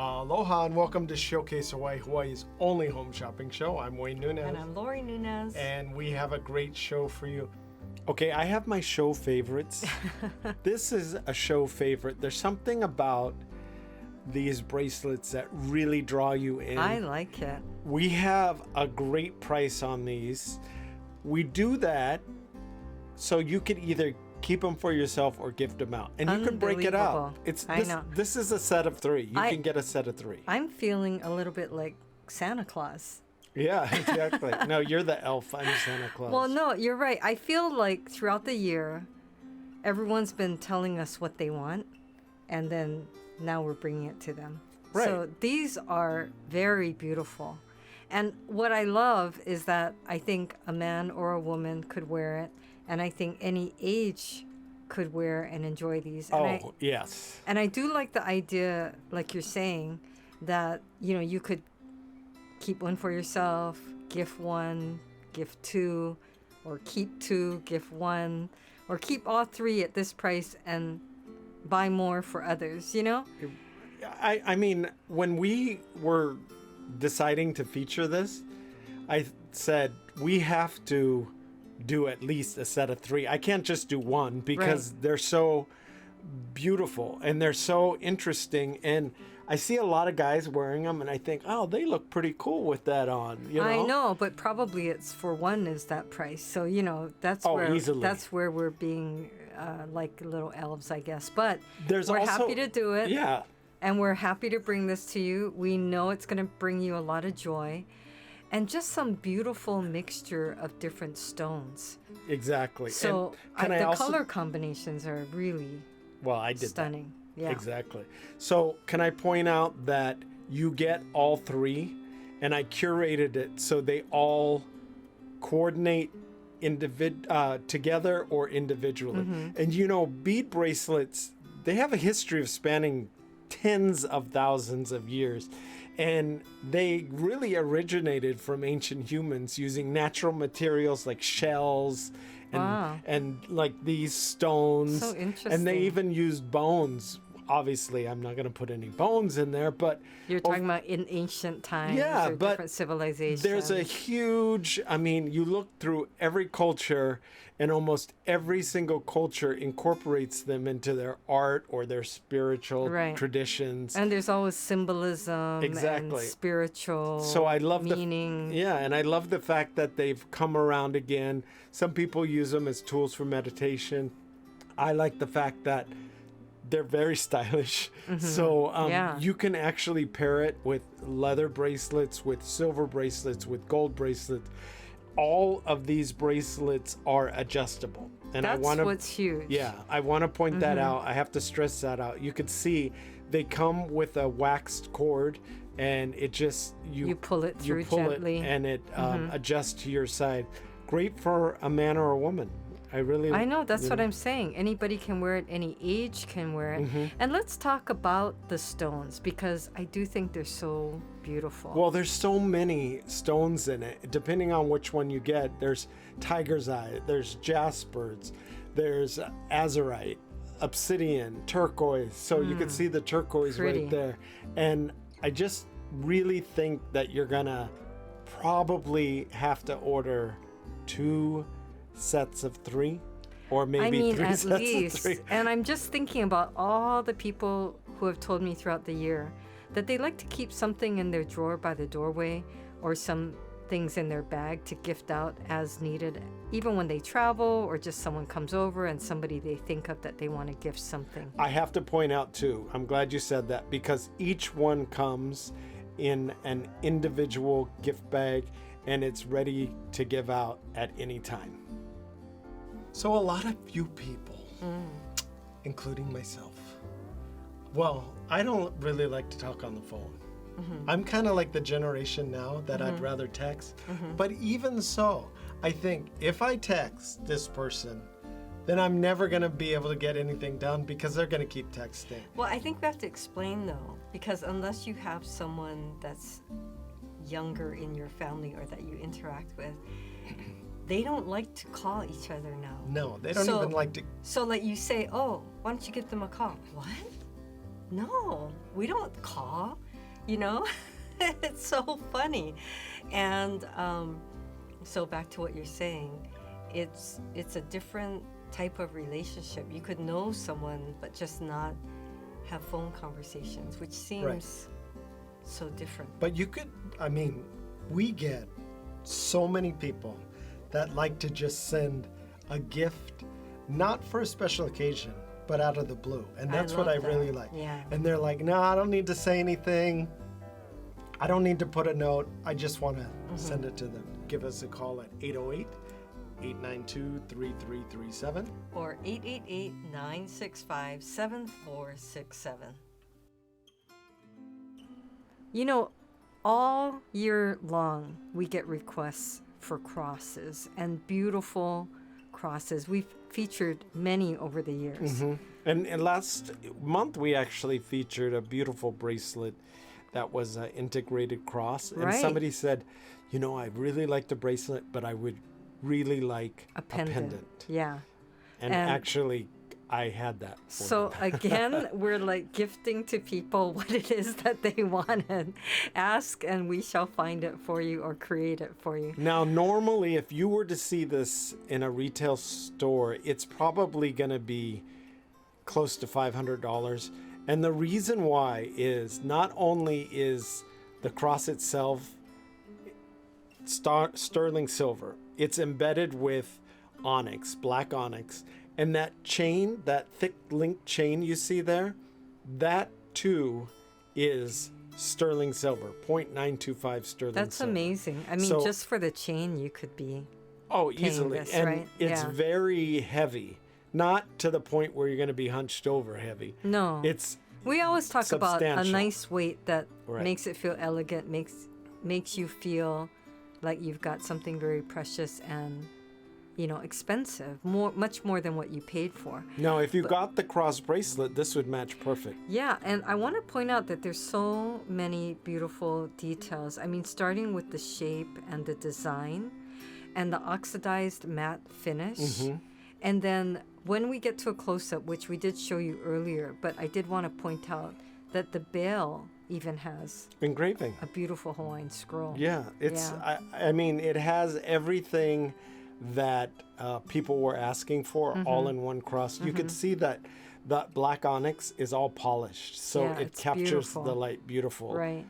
Aloha and welcome to Showcase Hawaii, Hawaii's only home shopping show. I'm Wayne Nunez. And I'm Lori Nunez. And we have a great show for you. Okay, I have my show favorites. This is a show favorite. There's something about these bracelets that really draw you in. I like it. We have a great price on these. We do that so you could either keep them for yourself or gift them out. And you can break it out. I know. This is a set of 3. You can get a set of 3. I'm feeling a little bit like Santa Claus. Yeah, exactly. No, you're the elf. I'm Santa Claus. Well, no, you're right. I feel like throughout the year, everyone's been telling us what they want, and then now we're bringing it to them. Right. So these are very beautiful. And what I love is that I think a man or a woman could wear it, and I think any age could wear and enjoy these. And yes. And I do like the idea, like you're saying, that, you could keep one for yourself, gift 1, gift 2, or keep 2, gift 1, or keep all 3 at this price and buy more for others, I mean, when we were deciding to feature this, I said we have to do at least a set of 3. I can't just do 1 because they're so beautiful and they're so interesting. And I see a lot of guys wearing them and I think, oh, they look pretty cool with that on. I know, but probably it's for 1 is that price. So, that's where we're being like little elves, I guess. But we're happy to do it. Yeah. And we're happy to bring this to you. We know it's going to bring you a lot of joy. And just some beautiful mixture of different stones. Exactly. So the color combinations are really stunning. That. Yeah. Exactly. So can I point out that you get all 3, and I curated it so they all coordinate together or individually. Mm-hmm. And bead bracelets, they have a history of spanning tens of thousands of years. And they really originated from ancient humans using natural materials like shells and like these stones. So interesting. And they even used bones. Obviously, I'm not going to put any bones in there, but... You're talking about in ancient times or different civilizations. There's a huge... I mean, you look through every culture, and almost every single culture incorporates them into their art or their spiritual traditions. And there's always symbolism and spiritual meaning. And I love the fact that they've come around again. Some people use them as tools for meditation. I like the fact that they're very stylish. Mm-hmm. So you can actually pair it with leather bracelets, with silver bracelets, with gold bracelets. All of these bracelets are adjustable. And that's what's huge. Yeah, I want to point that out. I have to stress that out. You could see they come with a waxed cord, and it just... You pull it through gently. And it adjusts to your side. Great for a man or a woman. I know, that's what I'm saying. Anybody can wear it, any age can wear it. Mm-hmm. And let's talk about the stones, because I do think they're so beautiful. Well, there's so many stones in it. Depending on which one you get, there's tiger's eye, there's jaspers, there's azurite, obsidian, turquoise. So you can see the turquoise right there. And I just really think that you're going to probably have to order 2 sets of 3, or maybe 3 sets of 3. And I'm just thinking about all the people who have told me throughout the year that they like to keep something in their drawer by the doorway, or some things in their bag to gift out as needed, even when they travel, or just someone comes over and somebody they think of that they want to gift something. I have to point out too, I'm glad you said that, because each one comes in an individual gift bag and it's ready to give out at any time. So a lot of you people, including myself, well, I don't really like to talk on the phone. Mm-hmm. I'm kind of like the generation now that I'd rather text. Mm-hmm. But even so, I think if I text this person, then I'm never going to be able to get anything done because they're going to keep texting. Well, I think we have to explain, though, because unless you have someone that's younger in your family or that you interact with, they don't like to call each other now. No, they don't even like to. So like you say, oh, why don't you give them a call? What? No, we don't call. you know? It's so funny. And so back to what you're saying, it's a different type of relationship. You could know someone but just not have phone conversations, which seems so different. But you could, I mean, we get so many people that like to just send a gift, not for a special occasion, but out of the blue. And that's what I really like. Yeah. And they're like, no, I don't need to say anything. I don't need to put a note. I just want to send it to them. Give us a call at 808-892-3337. Or 888-965-7467. You know, all year long, we get requests for crosses and beautiful crosses. We've featured many over the years. And last month, we actually featured a beautiful bracelet that was an integrated cross. And somebody said, you know, I really like the bracelet, but I would really like a pendant. Yeah. And actually, I had that. So again, we're like gifting to people what it is that they wanted. Ask and we shall find it for you or create it for you. Now, normally, if you were to see this in a retail store, it's probably going to be close to $500. And the reason why is not only is the cross itself sterling silver, it's embedded with onyx, black onyx. And that chain, that thick link chain you see there, that too is sterling silver, 0.925 sterling That's silver. amazing. I mean, So- just for the chain, you could be easily. this, And right? it's Yeah. very heavy. Not to the point where you're going to be hunched over heavy. No. It's We always talk about a substantial. nice weight that Right. makes it feel elegant, makes you feel like you've got something very precious and, you know, expensive, much more than what you paid for. Now, if you got the cross bracelet, this would match perfect. Yeah, and I want to point out that there's so many beautiful details. I mean, starting with the shape and the design and the oxidized matte finish. And then when we get to a close-up, which we did show you earlier, but I did want to point out that the bail even has Engraving. a beautiful Hawaiian scroll. Yeah, it's. Yeah. I mean, it has everything that people were asking for, all in one cross. You could see that that black onyx is all polished, so Yeah, it it's captures beautiful. the light beautifully Right.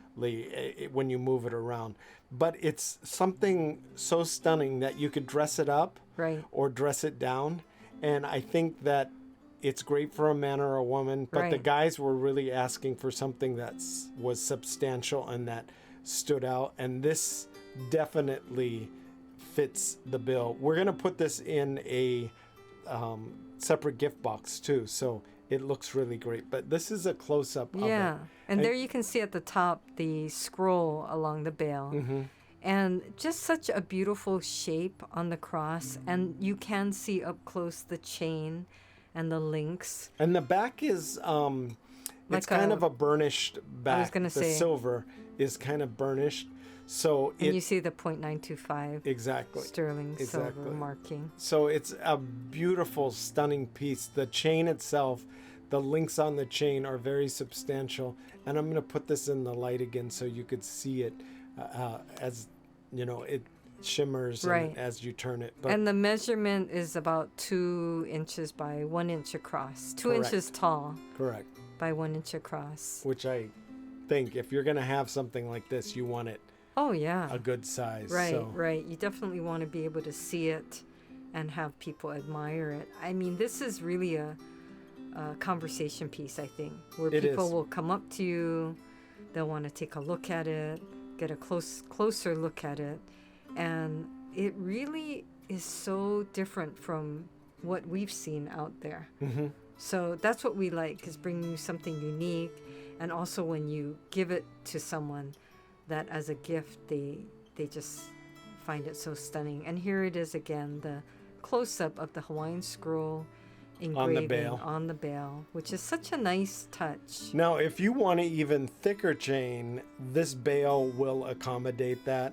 when you move it around. But it's something so stunning that you could dress it up Right. or dress it down, and I think that it's great for a man or a woman. But the Right. guys were really asking for something that was substantial and that stood out, and this definitely fits the bill. We're gonna put this in a separate gift box too, so it looks really great. But this is a close-up of Yeah. it. And there you can see at the top the scroll along the bail. And just such a beautiful shape on the cross. And you can see up close the chain and the links. And the back is it's Like kind a- of a burnished back. gonna the say- silver is kind of burnished, so And you see the 0.925 exactly. sterling silver Exactly. marking. So it's a beautiful, stunning piece. The chain itself, the links on the chain are very substantial. And I'm going to put this in the light again so you could see it as, you know, it shimmers Right. as you turn it. But And the measurement is about 2 inches by 1 inch across. 2 Correct. inches tall correct. by 1 inch across. Which I think if you're going to have something like this, you want it Oh, yeah. a good size. Right, so. right. You definitely want to be able to see it and have people admire it. I mean, this is really a conversation piece, I think, where It people is. will come up to you, they'll want to take a look at it, get a closer look at it, and it really is so different from what we've seen out there. So that's what we like, is bringing you something unique, and also when you give it to someone, that as a gift they just find it so stunning. And here it is again, the close-up of the Hawaiian scroll engraving bail. on the bail, which is such a nice touch. Now, if you want an even thicker chain, this bail will accommodate that.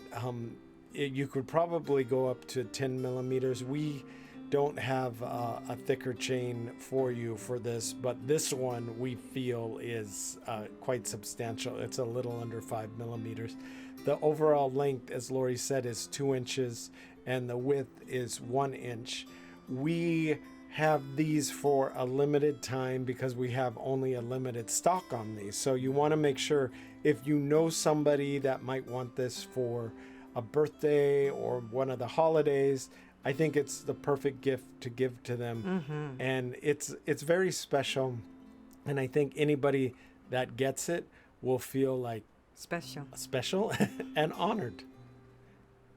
You could probably go up to 10 millimeters. We don't have a thicker chain for you for this, but this one we feel is quite substantial. It's a little under 5 millimeters. The overall length, as Lori said, is 2 inches, and the width is 1 inch. We have these for a limited time because we have only a limited stock on these. So you want to make sure, if you know somebody that might want this for a birthday or one of the holidays, I think it's the perfect gift to give to them. Mm-hmm. And it's very special. And I think anybody that gets it will feel like special and honored.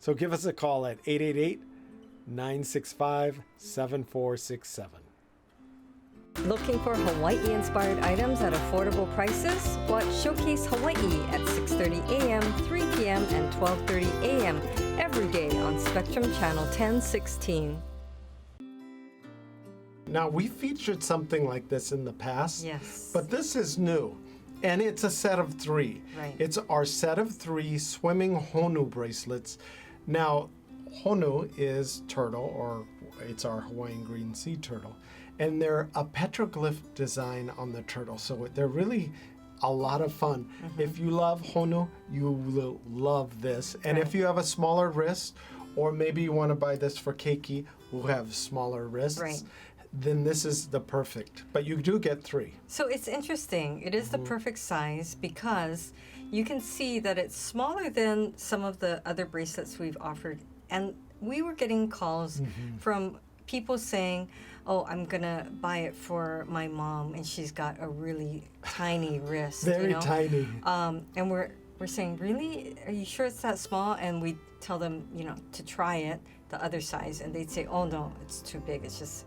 So give us a call at 888-965-7467. Looking for Hawaii-inspired items at affordable prices? Watch Showcase Hawaii at 6:30 a.m., 3 p.m., and 12:30 a.m. every day on Spectrum Channel 1016. Now, we featured something like this in the past. Yes. But this is new. And it's a set of 3. Right. It's our set of 3 swimming honu bracelets. Now, honu is turtle, or it's our Hawaiian green sea turtle. And they're a petroglyph design on the turtle. So they're really a lot of fun. Mm-hmm. If you love honu, you will love this. And if you have a smaller wrist, or maybe you want to buy this for keiki who have smaller wrists, then this is the perfect. But you do get 3. So it's interesting. It is the perfect size because you can see that it's smaller than some of the other bracelets we've offered. And we were getting calls from people saying, oh, I'm going to buy it for my mom, and she's got a really tiny wrist. Very tiny. And we're saying, really? Are you sure it's that small? And we tell them, to try it, the other size. And they'd say, oh, no, it's too big. It's just,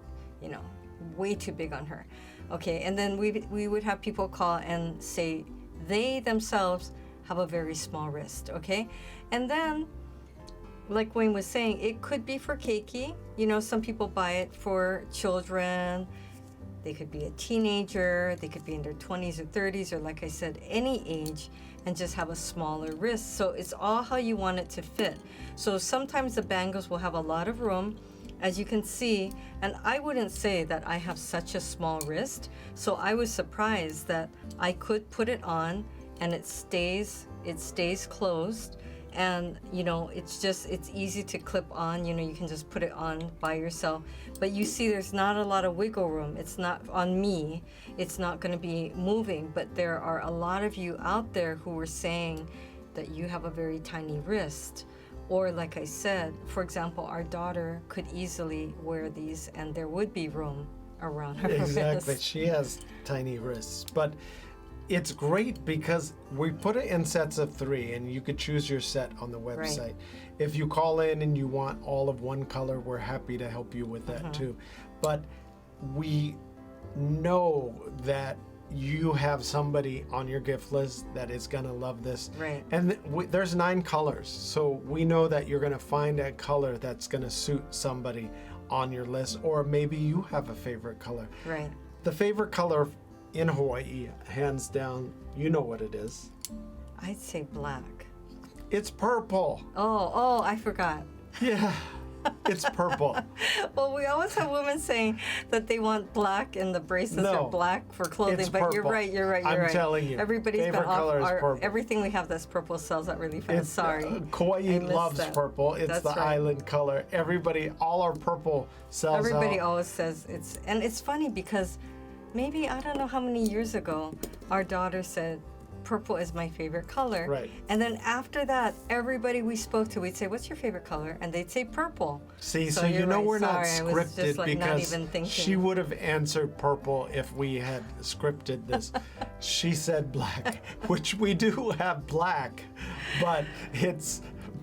way too big on her. Okay, and then we would have people call and say they themselves have a very small wrist, okay? And then, like Wayne was saying, it could be for keiki. Some people buy it for children. They could be a teenager. They could be in their 20s or 30s, or like I said, any age, and just have a smaller wrist. So it's all how you want it to fit. So sometimes the bangles will have a lot of room, as you can see, and I wouldn't say that I have such a small wrist. So I was surprised that I could put it on and it stays closed. And it's easy to clip on. You can just put it on by yourself. But you see, there's not a lot of wiggle room. It's not on me. It's not going to be moving. But there are a lot of you out there who are saying that you have a very tiny wrist. Or like I said, for example, our daughter could easily wear these, and there would be room around her Exactly. wrist. She has tiny wrists. But it's great because we put it in sets of 3, and you could choose your set on the website. Right. If you call in and you want all of one color, we're happy to help you with that too. But we know that you have somebody on your gift list that is going to love this. Right. And there's 9 colors. So we know that you're going to find a color that's going to suit somebody on your list, or maybe you have a favorite color. Right. The favorite color in Hawaii, hands down, you know what it is. I'd say black. It's purple. Oh, I forgot. Yeah, it's purple. Well, we always have women saying that they want black and the bracelets are black for clothing, it's but purple. you're right. I'm telling you. Everybody's favorite been off color is purple. everything we have that's purple sells out really fast. Sorry. Kauai loves purple. It's That's the right. island color. All our purple sells Everybody out. always says and it's funny because maybe, I don't know how many years ago, our daughter said, purple is my favorite color. Right. And then after that, everybody we spoke to, we'd say, what's your favorite color? And they'd say purple. See, so you're right. we're not Sorry, I was scripted just, like, not because even thinking. she would have answered purple if we had scripted this. She said black, which we do have black, but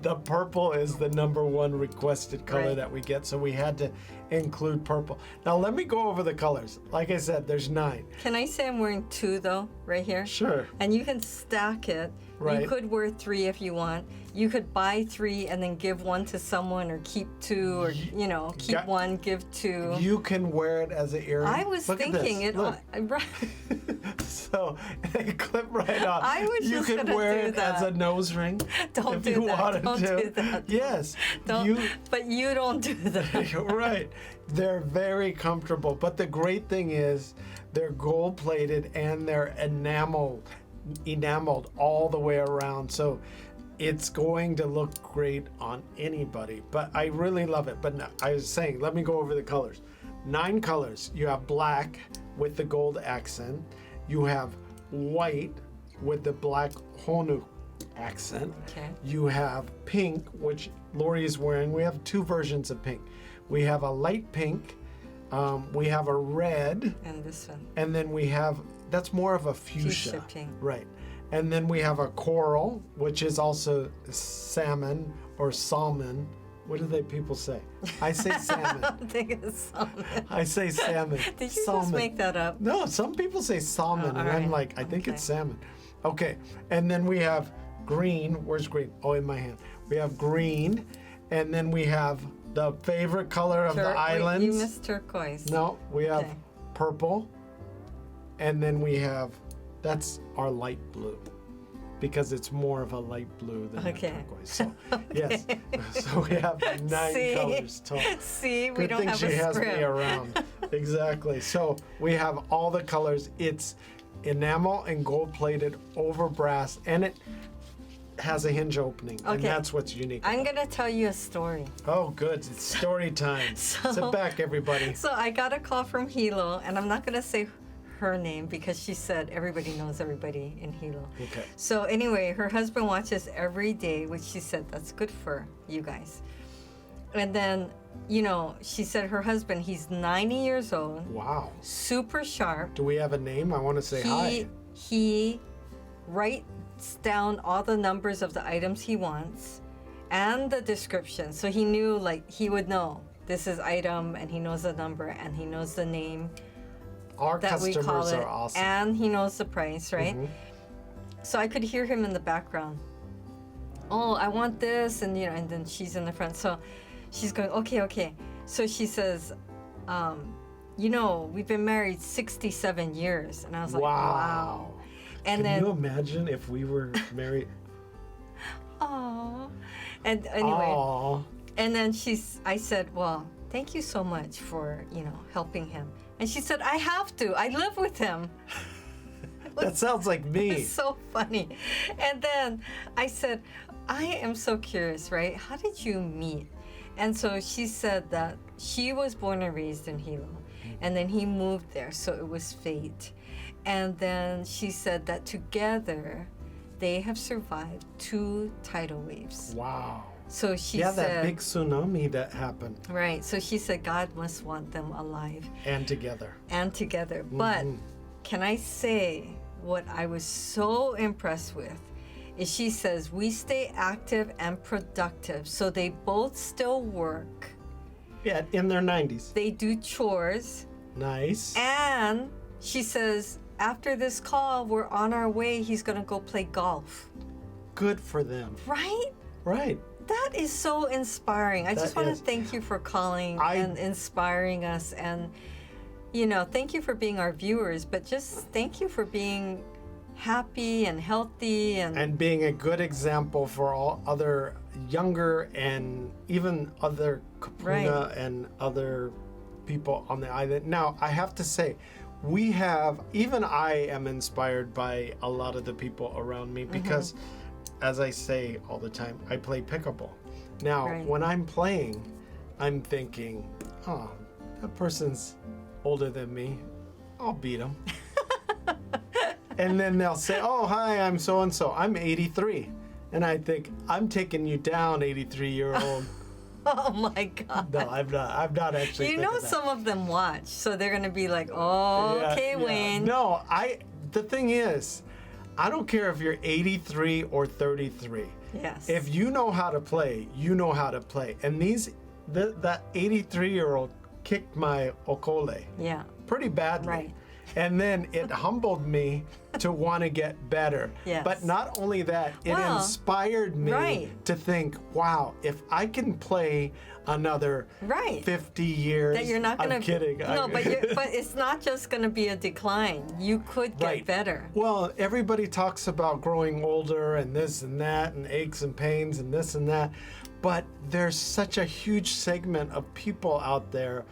the purple is the number 1 requested color that we get, so we had to include purple. Now let me go over the colors. Like I said, there's 9. Can I say I'm wearing 2 though, right here? Sure. And you can stack it. Right. You could wear 3 if you want. You could buy 3 and then give 1 to someone, or keep 2, or keep 1, give 2. You can wear it as an earring. I was Look at thinking this. it. Look. Right. So they clip right on. I was you just can gonna wear do it that. as a nose ring. Don't if do you that. wanted Don't to. do that. Yes. But you don't do that. Right. They're very comfortable, but the great thing is they're gold plated and they're enameled all the way around. So it's going to look great on anybody, but I really love it. But no, I was saying, let me go over the colors. 9 colors. You have black with the gold accent. You have white with the black honu accent. Okay. You have pink, which Lori is wearing. We have 2 versions of pink. We have a light pink. We have a red. And this one. And then we have, that's more of a fuchsia. Pink. Right. And then we have a coral, which is also salmon or salmon. What do people say? I say salmon. I think it's salmon. I say salmon. Did you salmon. just make that up? No, some people say salmon, and I'm right. like, I think Okay. it's salmon. Okay, and then we have green. Where's green? Oh, in my hand. We have green, and then we have the favorite color of the islands. You missed turquoise. No, we have Okay. purple, and then we have, that's our light blue, because it's more of a light blue than a Okay. turquoise. So, yes, so we have 9 See? colors total. See, we Good don't thing have she a has script. me around. Exactly. So we have all the colors. It's enamel and gold plated over brass, and it has a hinge opening, and Okay. that's what's unique. I'm gonna tell you a story. Oh, good. It's story time. Sit back, everybody. So I got a call from Hilo, and I'm not gonna say her name because she said everybody knows everybody in Hilo. Okay. So anyway, her husband watches every day, which she said that's good for you guys. And then, you know, she said her husband, he's 90 years old, Wow. super sharp. Do we have a name? I want to say hi. He writes down all the numbers of the items he wants and the description. So he knew, like, he would know this is item, and he knows the number, and he knows the name Our that we call customers it, are awesome. and he knows the price, right? Mhm. So I could hear him in the background. Oh, I want this, and you know, and then she's in the front. So she's going, okay. So she says, you know, we've been married 67 years, and I was like, wow. And Can then, you imagine if we were married? oh, and anyway, Aw. and then I said, well, thank you so much for, you know, helping him. And she said, I have to. I live with him. That sounds like me. It's so funny. And then I said, I am so curious, right? How did you meet? And so she said that she was born and raised in Hilo, and then he moved there, so it was fate. And then she said that together they have survived 2 tidal waves. Wow. So she Yeah, said, that big tsunami that happened. right. So she said God must want them alive And together. and together. But can I say what I was so impressed with is she says we stay active and productive. So they both still work. Yeah, in their 90s. They do chores. Nice. And she says after this call, we're on our way. He's going to go play golf. Good for them. Right? Right. That is so inspiring. I just That want is. to thank you for calling and inspiring us. And, you know, thank you for being our viewers, but just thank you for being happy and healthy. And being a good example for all other younger and even other kapuna Right. and other people on the island. Now, I have to say, even I am inspired by a lot of the people around me because, as I say all the time, I play pickleball. Now, Right. when I'm playing, I'm thinking, oh, that person's older than me. I'll beat him. And then they'll say, oh, hi, I'm so-and-so. I'm 83. And I think, I'm taking you down, 83-year-old. oh my God. No, I'm not actually You know, thinking that. some of them watch, so they're going to be like, oh, Yeah, okay, yeah. Wayne. No, the thing is, I don't care if you're 83 or 33. Yes. If you know how to play, you know how to play. And that 83-year-old kicked my okole Yeah. pretty badly. Right. And then it humbled me to want to get better. Yes. But not only that, it Well, inspired me right. to think, wow, if I can play another Right. 50 years, That you're not going to. I'm kidding. No, but it's not just going to be a decline. You could get Right. better. Well, everybody talks about growing older and this and that and aches and pains and this and that. But there's such a huge segment of people out there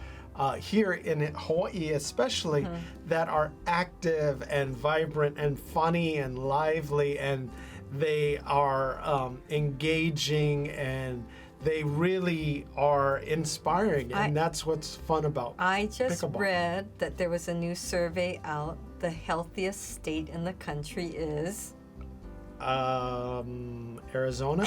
here in Hawaii especially, that are active and vibrant and funny and lively, and they are engaging, and they really are inspiring, and that's what's fun about I just pickleball. read that there was a new survey out. The healthiest state in the country is Arizona?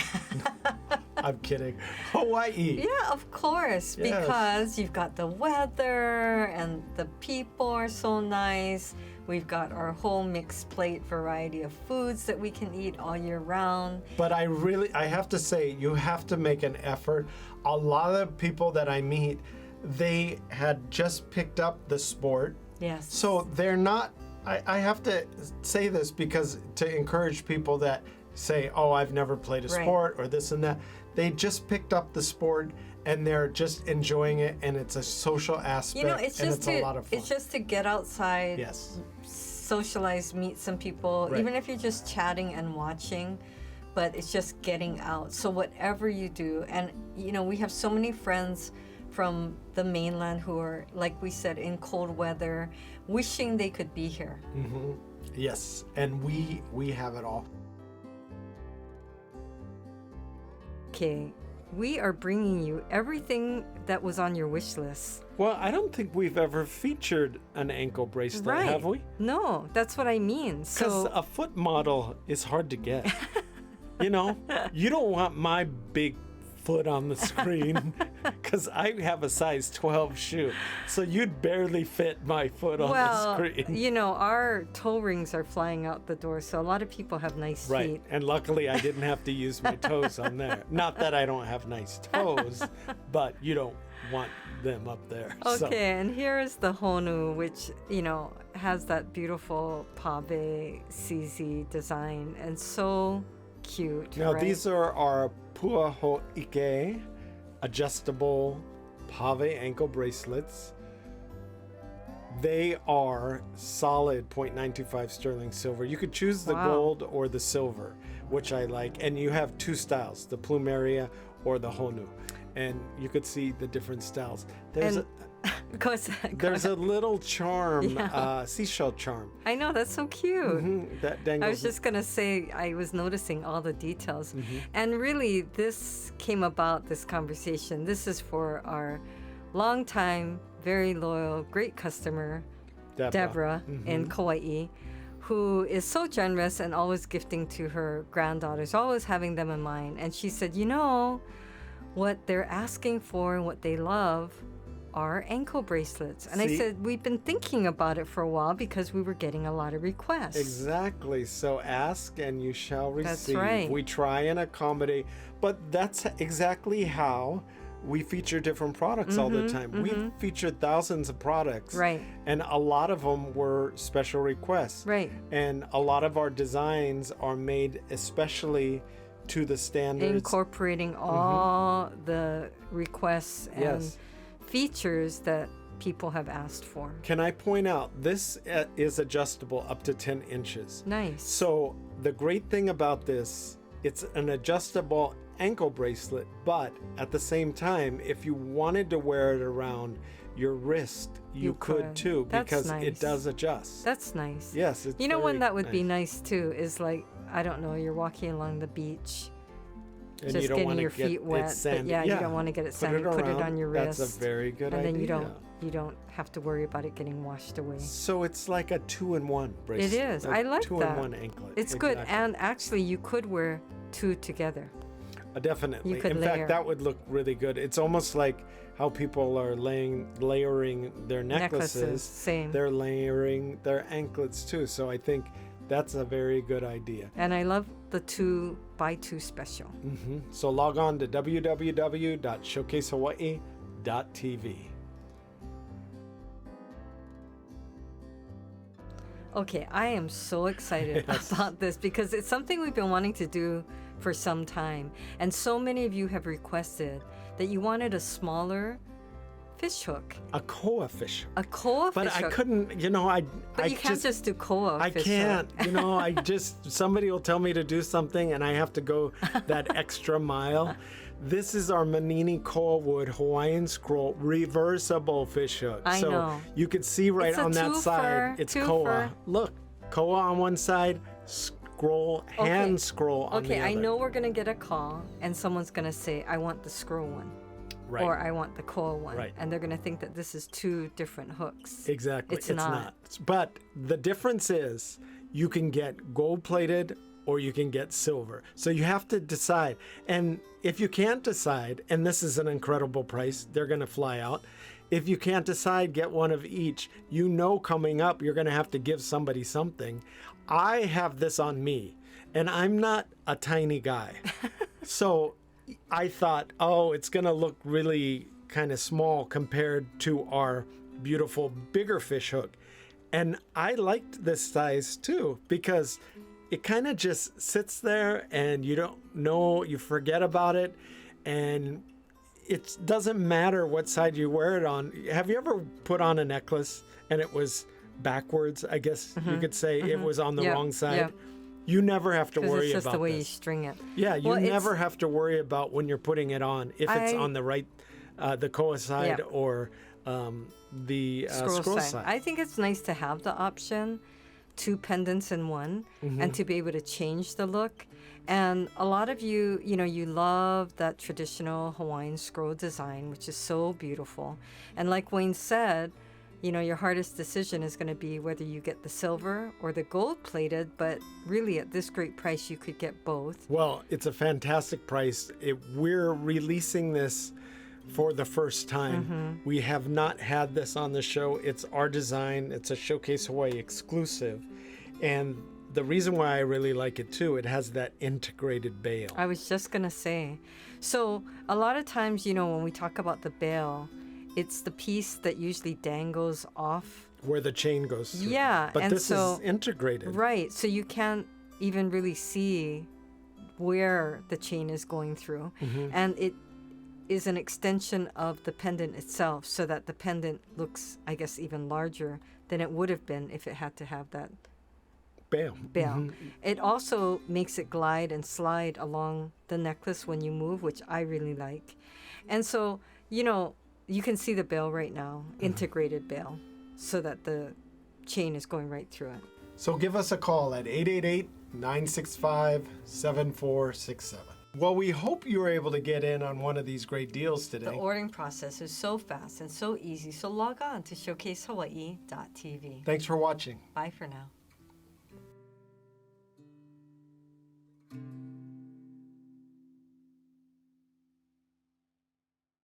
I'm kidding. Hawaii. Yeah, of course, Yes. because you've got the weather and the people are so nice. We've got our whole mixed plate variety of foods that we can eat all year round. But I have to say, you have to make an effort. A lot of people that I meet, they had just picked up the sport. Yes. So they're not, I have to say this because to encourage people that say, oh, I've never played a Right. sport or this and that. They just picked up the sport and they're just enjoying it, and it's a social aspect, You know, it's and just it's a lot of fun. it's just to get outside, Yes. socialize, meet some people, Right. even if you're just chatting and watching, but it's just getting out. So whatever you do, and you know, we have so many friends from the mainland who are, like we said, in cold weather, wishing they could be here. Yes, and we have it all. Okay, we are bringing you everything that was on your wish list. Well, I don't think we've ever featured an ankle bracelet, have we? No, that's what I mean. Because So a foot model is hard to get. You know, you don't want my big foot on the screen because I have a size 12 shoe. So you'd barely fit my foot on the screen. you know, our toe rings are flying out the door, so a lot of people have nice Right. feet. And luckily I didn't have to use my toes on there. Not that I don't have nice toes, but you don't want them up there. So. Okay, and here is the honu, which, you know, has that beautiful pave CZ design and so cute. Now right? these are our Puaho'ike adjustable pave ankle bracelets. They are solid 0.925 sterling silver. You could choose the Wow. gold or the silver, which I like. And you have two styles, the plumeria or the honu. And you could see the different styles. There's And- there's a little charm, Yeah. seashell charm. I know, that's so cute. That I dangles. was just going to say, I was noticing all the details. Mm-hmm. And really, this came about, this conversation. This is for our longtime, very loyal, great customer, Deborah in Kauai, who is so generous and always gifting to her granddaughters, always having them in mind. And she said, you know, what they're asking for and what they love are ankle bracelets. And I See? said, we've been thinking about it for a while because we were getting a lot of requests. Exactly. So ask and you shall receive. That's right. We try and accommodate, but that's exactly how we feature different products all the time. We've featured thousands of products. Right. And a lot of them were special requests. Right. And a lot of our designs are made especially to the standards. Incorporating all the requests and Yes. features that people have asked for. Can I point out, this is adjustable up to 10 inches. Nice. So the great thing about this, it's an adjustable ankle bracelet, but at the same time, if you wanted to wear it around your wrist, you could too, That's because nice. it does adjust. That's nice. Yes, it's You know when very that would be nice too is like, I don't know, you're walking along the beach, And just you don't getting wanna your get feet it wet. But sandy. yeah, you don't want to get it sandy. Put it around. on your wrist. That's a very good and idea. then you don't have to worry about it getting washed away. So it's like a 2-in-1 bracelet. It is. I like that. 2-in-1 anklet. It's good, Exactly. and actually you could wear two together. Definitely. You could In layer. fact, that would look really good. It's almost like how people are layering their necklaces. Same. They're layering their anklets too. So I think that's a very good idea. And I love the 2x2 special. So log on to www.showcasehawaii.tv. Okay, I am so excited about this because it's something we've been wanting to do for some time. And so many of you have requested that you wanted a smaller fish hook, A koa fish. a koa But fish I hook. couldn't, But you can't just do koa I fish can't, hook. I just, somebody will tell me to do something and I have to go that extra mile. This is our Manini Koa Wood Hawaiian Scroll reversible fish hook. I so know. you can see right It's a on that twofer, side, it's twofer. Koa. Look, Koa on one side, scroll, hand scroll on the Okay, other. I know we're going to get a call and someone's going to say, I want the scroll one. Right. Or I want the Koa one. Right. And they're going to think that this is two different hooks. Exactly. It's not. But the difference is you can get gold plated or you can get silver. So you have to decide. And if you can't decide, and this is an incredible price, they're going to fly out. If you can't decide, get one of each. You know, coming up, you're going to have to give somebody something. I have this on me, and I'm not a tiny guy. So I thought, oh, it's going to look really kind of small compared to our beautiful bigger fish hook. And I liked this size too, because it kind of just sits there and you don't know, you forget about it. And it doesn't matter what side you wear it on. Have you ever put on a necklace and it was backwards? I guess you could say it was on the wrong side. Yeah. You never have to worry about Because it's just the way you this. string it. Yeah, you Well, never have to worry about when you're putting it on, if it's I- on the right, the Koa side Yeah. or the scroll side. I think it's nice to have the option, 2 pendants in one, and to be able to change the look. And a lot of you, you love that traditional Hawaiian scroll design, which is so beautiful. And like Wayne said, your hardest decision is going to be whether you get the silver or the gold plated, but really at this great price, you could get both. Well, it's a fantastic price. We're releasing this for the first time. We have not had this on the show. It's our design. It's a Showcase Hawaii exclusive. And the reason why I really like it too, it has that integrated bail. I was just going to say. So a lot of times, when we talk about the bail, it's the piece that usually dangles off. Where the chain goes through. Yeah. But and this so, is integrated. Right. So you can't even really see where the chain is going through. And it is an extension of the pendant itself, so that the pendant looks, I guess, even larger than it would have been if it had to have that Bail. bail. It also makes it glide and slide along the necklace when you move, which I really like. And so, you can see the bail right now, integrated bail, so that the chain is going right through it. So give us a call at 888-965-7467. Well, we hope you were able to get in on one of these great deals today. The ordering process is so fast and so easy, so log on to showcasehawaii.tv. Thanks for watching. Bye for now.